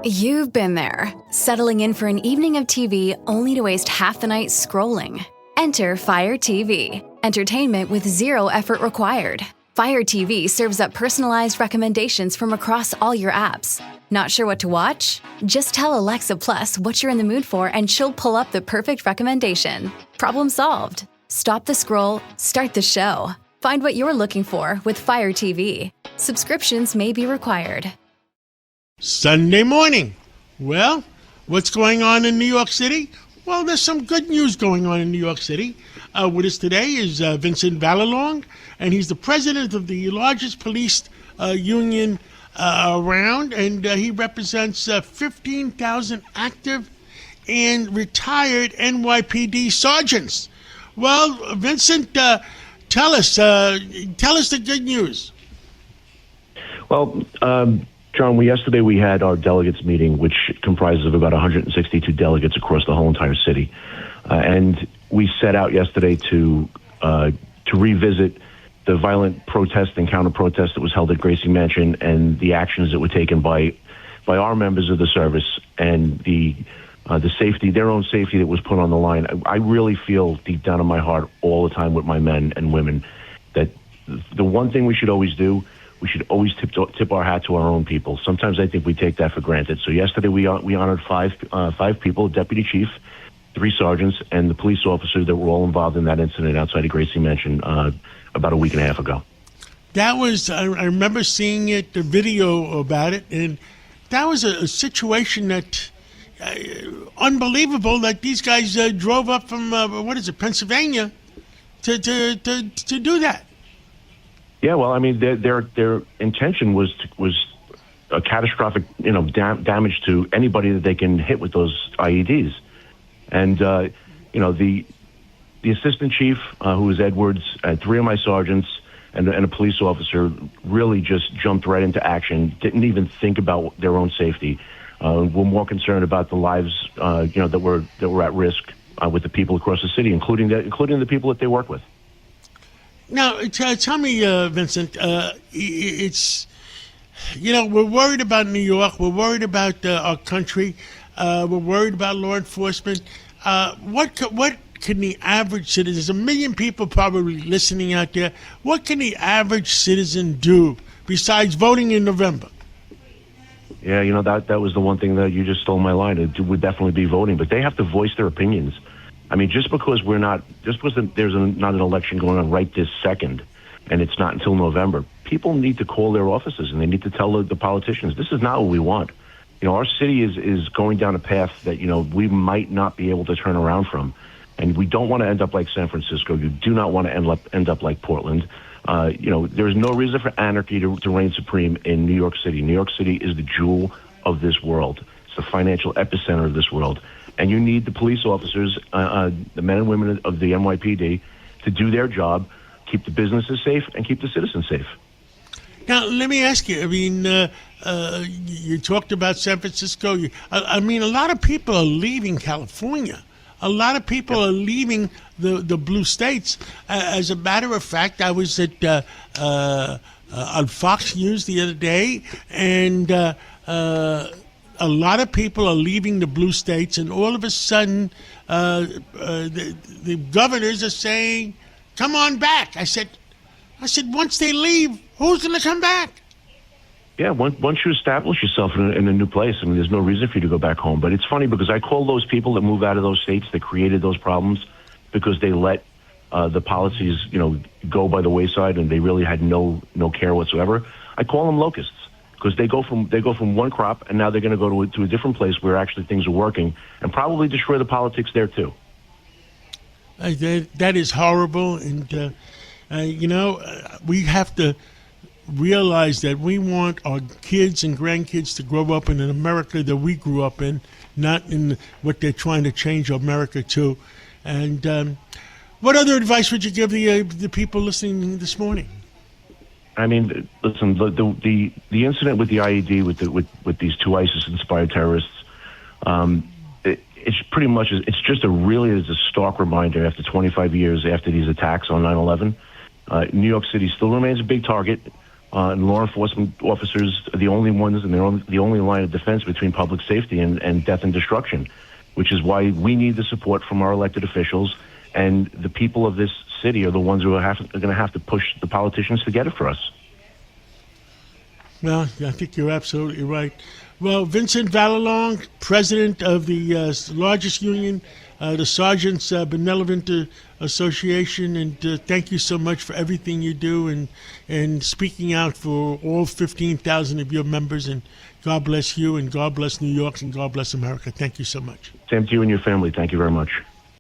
You've been there, settling in for an evening of TV only to waste half the night scrolling. Enter Fire TV, entertainment with zero effort required. Fire TV serves up personalized recommendations from across all your apps. Not sure what to watch? Just tell Alexa Plus what you're in the mood for and she'll pull up the perfect recommendation. Problem solved. Stop the scroll, start the show. Find what you're looking for with Fire TV. Subscriptions may be required. Sunday morning. Well, what's going on in New York City? Well, there's some good news going on in New York City. With us today is Vincent Vallelong, and he's the president of the largest police union around, and he represents 15,000 active and retired NYPD sergeants. Well, Vincent, tell us the good news. Well, John, yesterday we had our delegates meeting, which comprises of about 162 delegates across the whole entire city. And we set out yesterday to revisit the violent protest and counter-protest that was held at Gracie Mansion and the actions that were taken by our members of the service and the safety, their own safety that was put on the line. I really feel deep down in my heart all the time with my men and women that the one thing we should always do, we should always tip our hat to our own people. Sometimes I think we take that for granted. So yesterday we honored five people: a deputy chief, 3 sergeants, and the police officers that were all involved in that incident outside of Gracie Mansion about a week and a half ago. That was, I remember seeing it, the video about it, and that was a situation that, unbelievable that these guys drove up from, Pennsylvania to do that. Yeah, well, I mean, their intention was a catastrophic, damage to anybody that they can hit with those IEDs. And, the assistant chief, who was Edwards, 3 of my sergeants, and a police officer really just jumped right into action, didn't even think about their own safety. Were more concerned about the lives, that were at risk with the people across the city, including the people that they work with. Now, tell me, Vincent, it's, we're worried about New York. We're worried about our country. We're worried about law enforcement. What can the average citizen, there's 1 million people probably listening out there, what can the average citizen do besides voting in November? Yeah, that was the one thing that you just stole my line. It would definitely be voting, but they have to voice their opinions. I mean, just because there's not an election going on right this second, and it's not until November, people need to call their offices and they need to tell the politicians, this is not what we want. Our city is going down a path that, we might not be able to turn around from. And we don't want to end up like San Francisco. You do not want to end up like Portland. There's no reason for anarchy to reign supreme in New York City. New York City is the jewel of this world. It's the financial epicenter of this world. And you need the police officers, the men and women of the NYPD, to do their job, keep the businesses safe, and keep the citizens safe. Now, let me ask you, you talked about San Francisco. A lot of people are leaving California. A lot of people are leaving the blue states. As a matter of fact, I was on Fox News the other day, and a lot of people are leaving the blue states, and all of a sudden, the governors are saying, "Come on back." I said, once they leave, who's going to come back? Yeah, once you establish yourself in a new place, there's no reason for you to go back home. But it's funny because I call those people that move out of those states that created those problems because they let the policies, go by the wayside, and they really had no care whatsoever. I call them locusts. Because they go from one crop, and now they're going to go to a different place where actually things are working, and probably destroy the politics there too. That is horrible, and we have to realize that we want our kids and grandkids to grow up in an America that we grew up in, not in what they're trying to change America to. And what other advice would you give the people listening this morning? Listen, the incident with the IED with these 2 ISIS-inspired terrorists, it's pretty much, it's just a stark reminder after 25 years after these attacks on 9/11. New York City still remains a big target. And law enforcement officers are the only ones, and they're the only line of defense between public safety and death and destruction, which is why we need the support from our elected officials. And the people of this city are the ones who are going to have to push the politicians to get it for us. Well, I think you're absolutely right. Well, Vincent Vallelong, president of the largest union, the Sergeants Benevolent Association, and thank you so much for everything you do and speaking out for all 15,000 of your members. And God bless you, and God bless New York, and God bless America. Thank you so much. Same to you and your family. Thank you very much.